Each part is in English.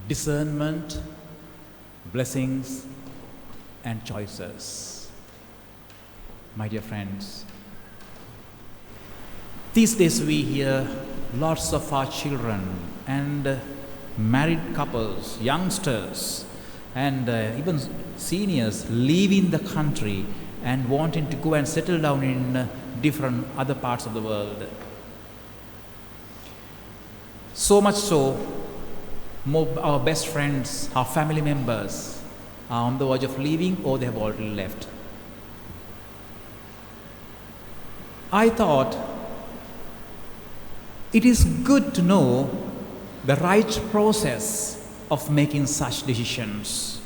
Discernment, blessings, and choices. My dear friends, these days we hear lots of our children and married couples, youngsters, and even seniors leaving the country and wanting to go and settle down in different other parts of the world. So much so, our best friends, our family members are on the verge of leaving or they have already left. I thought it is good to know the right process of making such decisions.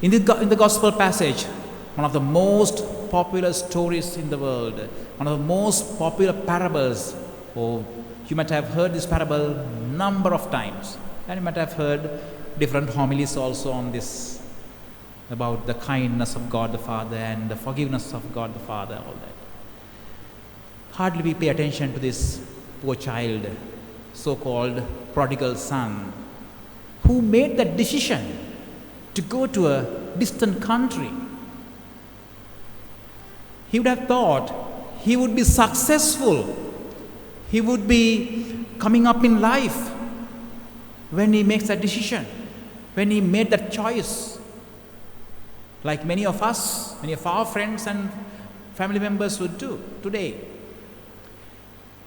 In the gospel passage, one of the most popular stories in the world, one of the most popular parables, or you might have heard this parable number of times, and you might have heard different homilies also on this, about the kindness of God the Father and the forgiveness of God the Father, all that. Hardly we pay attention to this poor child, so-called prodigal son, who made that decision to go to a distant country. He would have thought he would be successful, he would be coming up in life when he makes that decision, when he made that choice. Like many of us, many of our friends and family members would do today.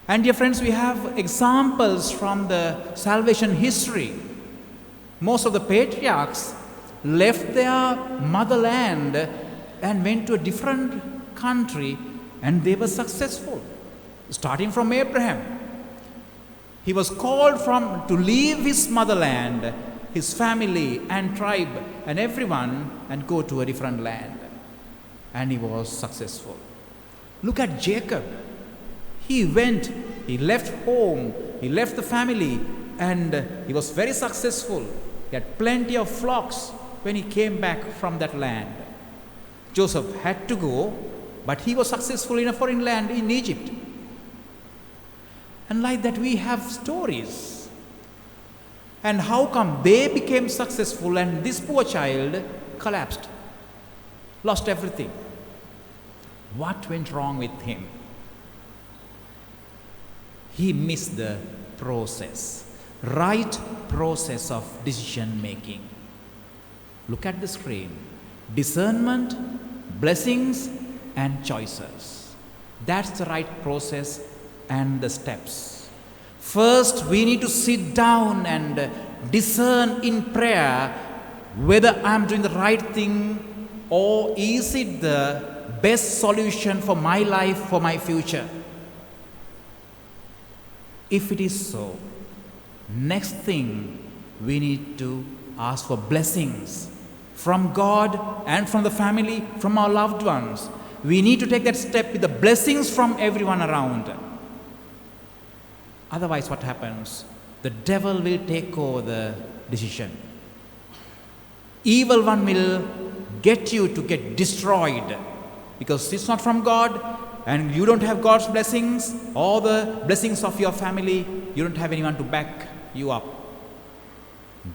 And dear friends, we have examples from the salvation history. Most of the patriarchs left their motherland and went to a different country, and they were successful. Starting from Abraham, he was called to leave his motherland, his family and tribe and everyone, and go to a different land. And he was successful. Look at Jacob. He left home, he left the family, and he was very successful. He had plenty of flocks when he came back from that land. Joseph had to go, but he was successful in a foreign land in Egypt. And like that, we have stories. And how come they became successful and this poor child collapsed, lost everything? What went wrong with him? He missed the process, right process of decision making. Look at the screen. Discernment, blessings, and choices. That's the right process and the steps. First, we need to sit down and discern in prayer whether I'm doing the right thing or is it the best solution for my life, for my future. If it is so, next thing we need to ask for blessings from God and from the family, from our loved ones. We need to take that step with the blessings from everyone around. Otherwise, what happens? The devil will take over the decision. Evil one will get you to get destroyed because it's not from God and you don't have God's blessings or the blessings of your family. You don't have anyone to back you up.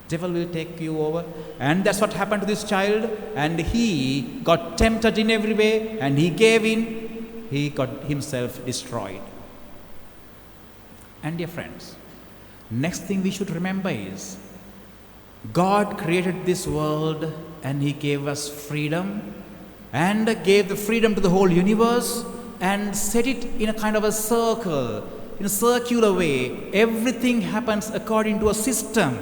Devil will take you over, and that's what happened to this child. And he got tempted in every way, and he gave in. He got himself destroyed. And dear friends, next thing we should remember is God created this world, and He gave us freedom, and gave the freedom to the whole universe, and set it in a kind of a circle, in a circular way. Everything happens according to a system.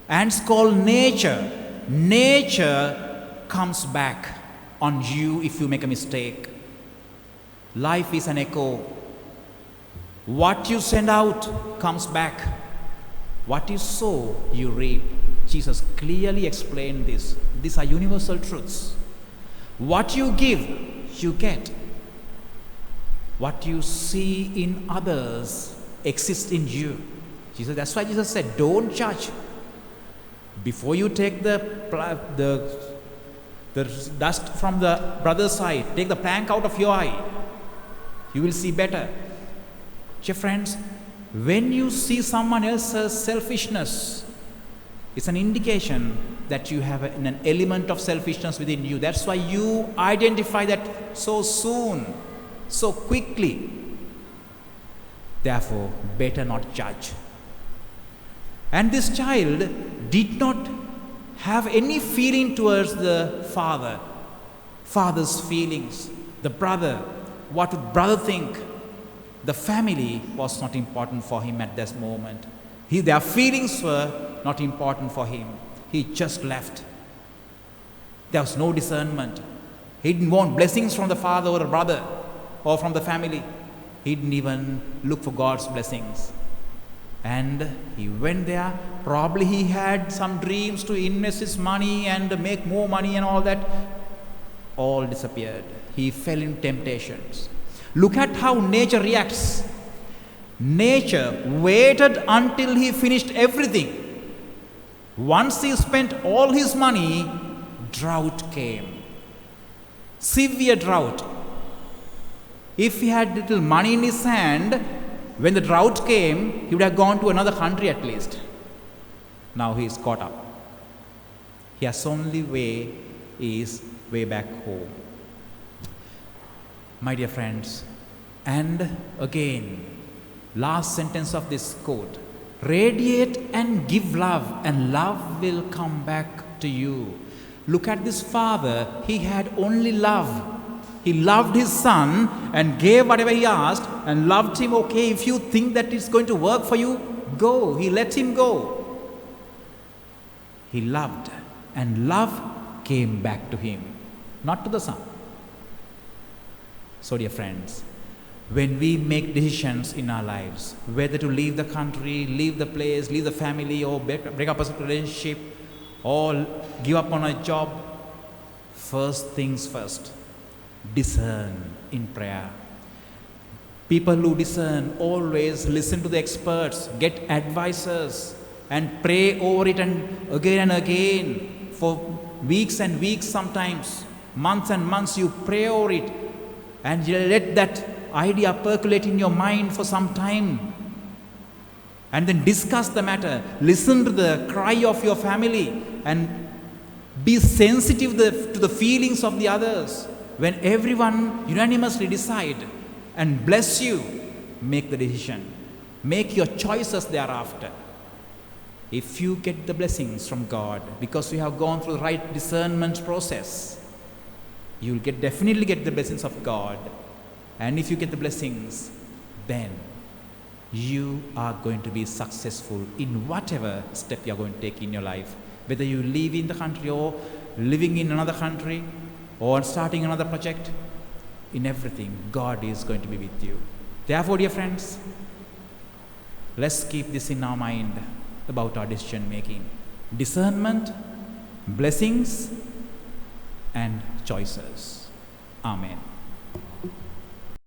And it's called nature. Nature comes back on you if you make a mistake. Life is an echo. What you send out comes back. What you sow, you reap. Jesus clearly explained this. These are universal truths. What you give, you get. What you see in others exists in you. That's why Jesus said, don't judge. Before you take the dust from the brother's eye, take the plank out of your eye. You will see better. Dear friends, When you see someone else's selfishness, it's an indication that you have an element of selfishness within you. That's why you identify that so soon, so quickly. Therefore, better not judge. And this child did not have any feeling towards the father's feelings, the brother, what would brother think. The family was not important for him at this moment. Their feelings were not important for him. He just left. There was no discernment. He didn't want blessings from the father or the brother or from the family. He didn't even look for God's blessings. And he went there. Probably he had some dreams to invest his money and make more money and all that. All disappeared. He fell in temptations. Look at how nature reacts. Nature waited until he finished everything. Once he spent all his money, drought came. Severe drought. If he had little money in his hand, when the drought came, he would have gone to another country at least. Now he is caught up. His only way is way back home. My dear friends, and again, last sentence of this quote, radiate and give love, and love will come back to you. Look at this father, he had only love. He loved his son and gave whatever he asked and loved him. Okay, if you think that it's going to work for you, go. He let him go. He loved, and love came back to him, not to the son. So dear friends, when we make decisions in our lives, whether to leave the country, leave the place, leave the family, or break up a relationship, or give up on a job, first things first, discern in prayer. People who discern always listen to the experts, get advisors, and pray over it and again for weeks and weeks, sometimes months and months. You pray over it and you let that idea percolate in your mind for some time, and then discuss the matter. Listen to the cry of your family and be sensitive to the feelings of the others. When everyone unanimously decide and bless you, make the decision. Make your choices thereafter. If you get the blessings from God because you have gone through the right discernment process, you will definitely get the blessings of God. And if you get the blessings, then you are going to be successful in whatever step you are going to take in your life. Whether you live in the country or living in another country or starting another project, in everything, God is going to be with you. Therefore, dear friends, let's keep this in our mind about our decision making. Discernment, blessings, and choices. Amen.